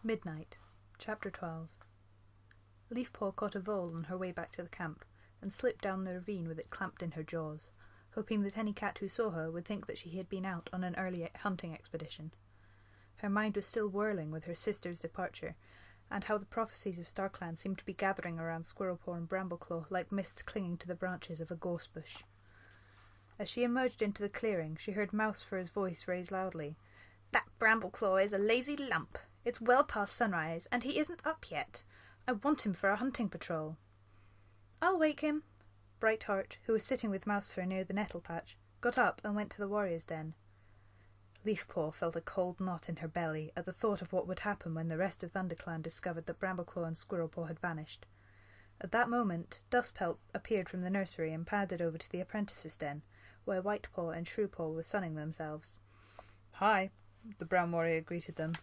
Midnight. Chapter 12. Leafpaw caught a vole on her way back to the camp, and slipped down the ravine with it clamped in her jaws, hoping that any cat who saw her would think that she had been out on an early hunting expedition. Her mind was still whirling with her sister's departure, and how the prophecies of StarClan seemed to be gathering around Squirrelpaw and Brambleclaw like mist clinging to the branches of a gorse bush. As she emerged into the clearing, she heard Mousefur's voice raise loudly. "That Brambleclaw is a lazy lump. It's well past sunrise, and he isn't up yet. I want him for a hunting patrol." "I'll wake him." Brightheart, who was sitting with Mousefur near the nettle patch, got up and went to the warrior's den. Leafpaw felt a cold knot in her belly at the thought of what would happen when the rest of ThunderClan discovered that Brambleclaw and Squirrelpaw had vanished. At that moment, Dustpelt appeared from the nursery and padded over to the apprentice's den, where Whitepaw and Shrewpaw were sunning themselves. "Hi," the brown warrior greeted them.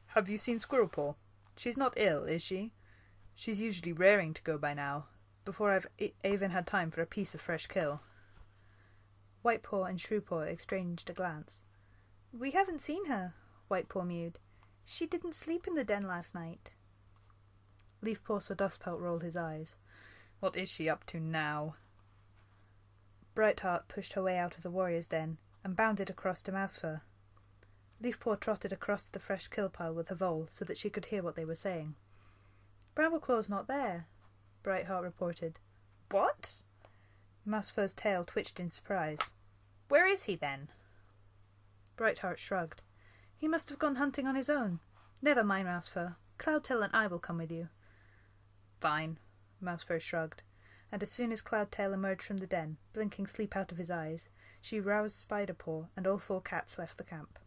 "Have you seen Squirrelpaw? She's not ill, is she? She's usually raring to go by now, before I've even had time for a piece of fresh kill." Whitepaw and Shrewpaw exchanged a glance. "We haven't seen her," Whitepaw mewed. "She didn't sleep in the den last night." Leafpaw saw Dustpelt roll his eyes. "What is she up to now?" Brightheart pushed her way out of the warrior's den and bounded across to Mousefur. Leafpaw trotted across to the fresh kill pile with her vole so that she could hear what they were saying. "Brambleclaw's not there," Brightheart reported. "What?" Mousefur's tail twitched in surprise. "Where is he, then?" Brightheart shrugged. "He must have gone hunting on his own. Never mind, Mousefur. Cloudtail and I will come with you." "Fine," Mousefur shrugged, and as soon as Cloudtail emerged from the den, blinking sleep out of his eyes, she roused Spiderpaw, and all four cats left the camp.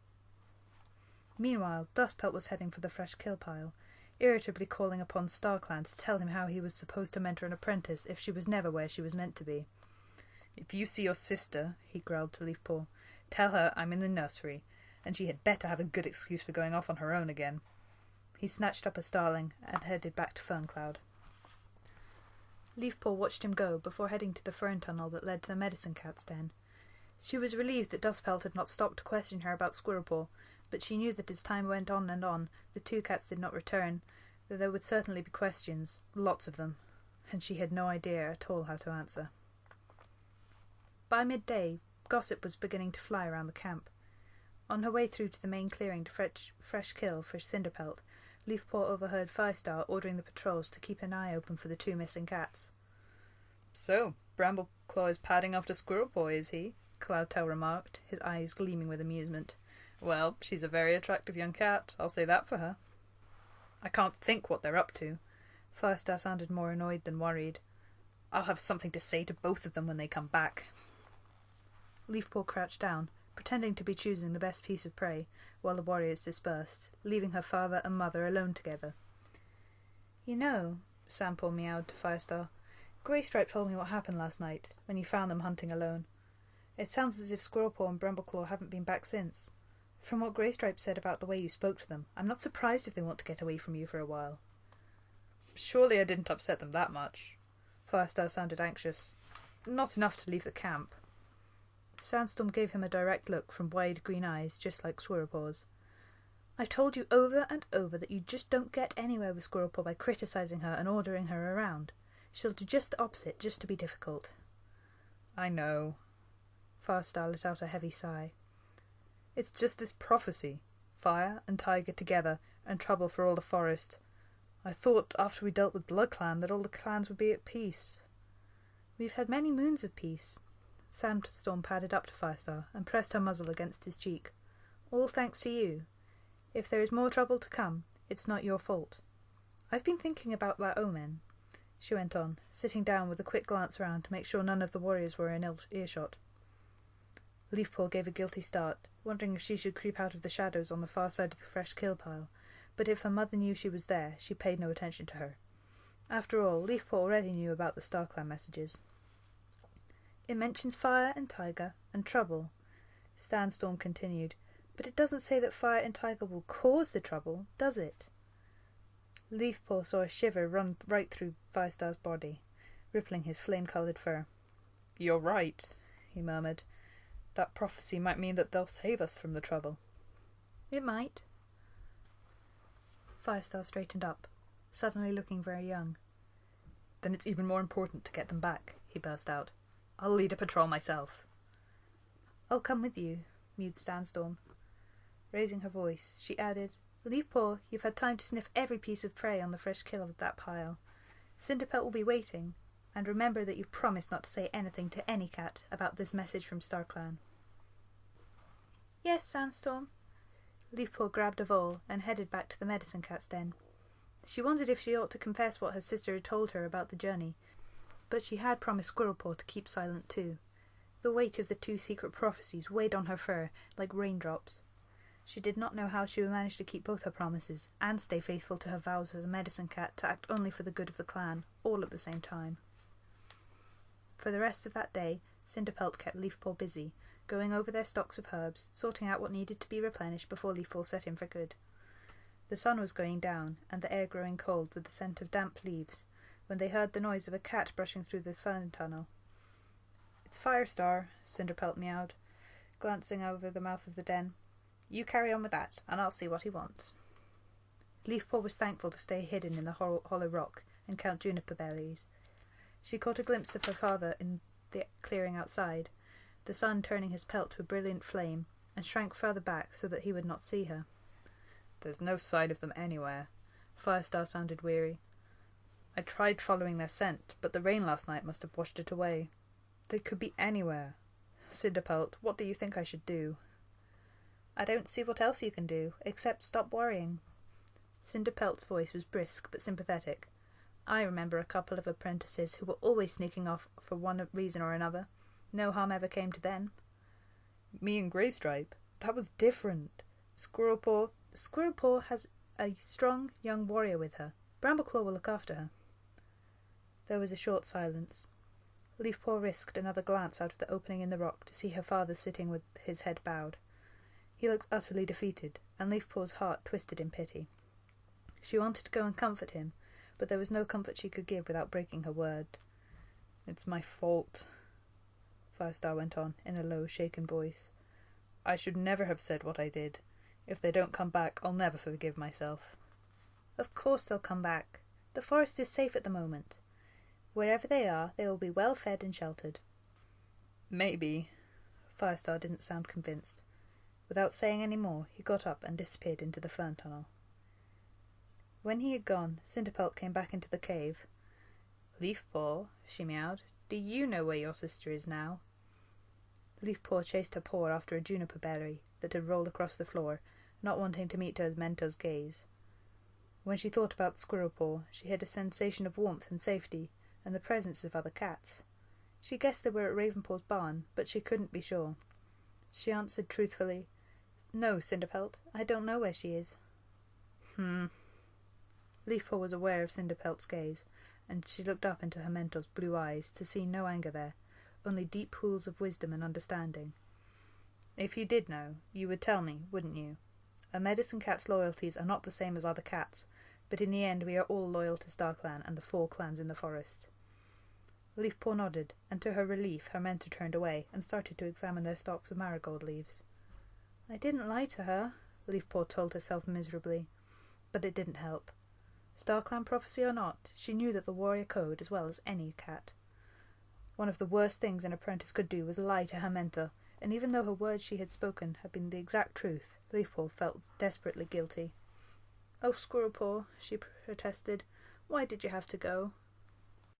Meanwhile, Dustpelt was heading for the fresh kill pile, irritably calling upon StarClan to tell him how he was supposed to mentor an apprentice if she was never where she was meant to be. "If you see your sister," he growled to Leafpaw, "tell her I'm in the nursery, and she had better have a good excuse for going off on her own again." He snatched up a starling and headed back to Ferncloud. Leafpaw watched him go before heading to the fern tunnel that led to the medicine cat's den. She was relieved that Dustpelt had not stopped to question her about Squirrelpaw, but she knew that as time went on and on, the two cats did not return, though there would certainly be questions, lots of them, and she had no idea at all how to answer. By midday, gossip was beginning to fly around the camp. On her way through to the main clearing to fresh kill for Cinderpelt, Leafpaw overheard Firestar ordering the patrols to keep an eye open for the two missing cats. "So, Brambleclaw is padding after Squirrelpaw, is he?" Cloudtail remarked, his eyes gleaming with amusement. "Well, she's a very attractive young cat, I'll say that for her." "I can't think what they're up to." Firestar sounded more annoyed than worried. "I'll have something to say to both of them when they come back." Leafpaw crouched down, pretending to be choosing the best piece of prey, while the warriors dispersed, leaving her father and mother alone together. "You know," Sandpaw meowed to Firestar, "Greystripe told me what happened last night, when you found them hunting alone. It sounds as if Squirrelpaw and Brambleclaw haven't been back since. From what Greystripe said about the way you spoke to them, I'm not surprised if they want to get away from you for a while." "Surely I didn't upset them that much." Firestar sounded anxious. "Not enough to leave the camp." Sandstorm gave him a direct look from wide green eyes, just like Squirrelpaw's. "I've told you over and over that you just don't get anywhere with Squirrelpaw by criticising her and ordering her around. She'll do just the opposite, just to be difficult." "I know." Firestar let out a heavy sigh. "It's just this prophecy. Fire and tiger together, and trouble for all the forest. I thought, after we dealt with BloodClan, that all the clans would be at peace." "We've had many moons of peace." Sandstorm padded up to Firestar and pressed her muzzle against his cheek. "All thanks to you. If there is more trouble to come, it's not your fault. I've been thinking about that omen," she went on, sitting down with a quick glance around to make sure none of the warriors were in earshot. Leafpaw gave a guilty start, wondering if she should creep out of the shadows on the far side of the fresh kill pile, but if her mother knew she was there, she paid no attention to her. After all, Leafpaw already knew about the StarClan messages. "It mentions fire and tiger and trouble," Sandstorm continued, "but it doesn't say that fire and tiger will cause the trouble, does it?" Leafpaw saw a shiver run right through Firestar's body, rippling his flame-coloured fur. "You're right," he murmured. "That prophecy might mean that they'll save us from the trouble." "It might." Firestar straightened up, suddenly looking very young. Then it's even more important to get them back, he burst out. I'll lead a patrol myself. I'll come with you, mewed Sandstorm. Raising her voice, she added, Leafpaw, you've had time to sniff every piece of prey on the fresh kill of that pile. Cinderpelt will be waiting, and remember that you've promised not to say anything to any cat about this message from StarClan. Yes, Sandstorm. Leafpaw grabbed a vole and headed back to the medicine cat's den. She wondered if she ought to confess what her sister had told her about the journey, but she had promised Squirrelpaw to keep silent too. The weight of the 2 secret prophecies weighed on her fur like raindrops. She did not know how she would manage to keep both her promises and stay faithful to her vows as a medicine cat to act only for the good of the clan, all at the same time. For the rest of that day, Cinderpelt kept Leafpaw busy, going over their stocks of herbs, sorting out what needed to be replenished before Leafpaw set in for good. The sun was going down, and the air growing cold with the scent of damp leaves, when they heard the noise of a cat brushing through the fern tunnel. It's Firestar, Cinderpelt meowed, glancing over the mouth of the den. You carry on with that, and I'll see what he wants. Leafpaw was thankful to stay hidden in the hollow rock and count juniper berries. She caught a glimpse of her father in the clearing outside, the sun turning his pelt to a brilliant flame, and shrank further back so that he would not see her. There's no sign of them anywhere. Firestar sounded weary. I tried following their scent, but the rain last night must have washed it away. They could be anywhere. Cinderpelt, what do you think I should do? I don't see what else you can do, except stop worrying. Cinderpelt's voice was brisk but sympathetic. I remember a couple of apprentices who were always sneaking off for one reason or another. No harm ever came to them. Me and Greystripe? That was different. Squirrelpaw has a strong young warrior with her. Brambleclaw will look after her. There was a short silence. Leafpaw risked another glance out of the opening in the rock to see her father sitting with his head bowed. He looked utterly defeated, and Leafpaw's heart twisted in pity. She wanted to go and comfort him, but there was no comfort she could give without breaking her word. It's my fault, Firestar went on, in a low, shaken voice. I should never have said what I did. If they don't come back, I'll never forgive myself. Of course they'll come back. The forest is safe at the moment. Wherever they are, they will be well fed and sheltered. Maybe. Firestar didn't sound convinced. Without saying any more, he got up and disappeared into the fern tunnel. When he had gone, Cinderpelt came back into the cave. Leafpaw, she meowed, do you know where your sister is now? Leafpaw chased her paw after a juniper berry that had rolled across the floor, not wanting to meet her mentor's gaze. When she thought about Squirrelpaw, she had a sensation of warmth and safety, and the presence of other cats. She guessed they were at Ravenpaw's barn, but she couldn't be sure. She answered truthfully, No, Cinderpelt, I don't know where she is. Leafpaw was aware of Cinderpelt's gaze, and she looked up into her mentor's blue eyes to see no anger there, only deep pools of wisdom and understanding. If you did know, you would tell me, wouldn't you? A medicine cat's loyalties are not the same as other cats, but in the end we are all loyal to StarClan and the 4 clans in the forest. Leafpaw nodded, and to her relief her mentor turned away and started to examine their stalks of marigold leaves. I didn't lie to her, Leafpaw told herself miserably, but it didn't help. StarClan prophecy or not, she knew that the warrior code as well as any cat. One of the worst things an apprentice could do was lie to her mentor, and even though her words she had spoken had been the exact truth, Leafpaw felt desperately guilty. Oh, Squirrelpaw, she protested, why did you have to go?